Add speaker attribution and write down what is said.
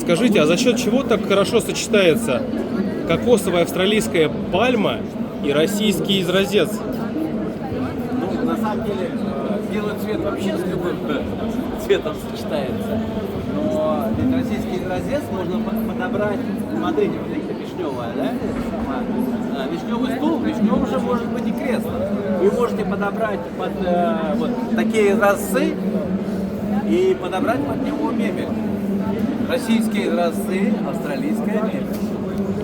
Speaker 1: Скажите, а за счет чего так хорошо сочетается кокосовая австралийская пальма и российский изразец?
Speaker 2: Ну, на самом деле, белый цвет вообще с любым цветом сочетается. Но ведь российский изразец можно подобрать, смотрите, вот это вишневая, да? Вишневый стул, вишневый же может быть и кресло. Вы можете подобрать под вот такие изразцы и подобрать под него мебель. Российские изразцы, австралийская мебель.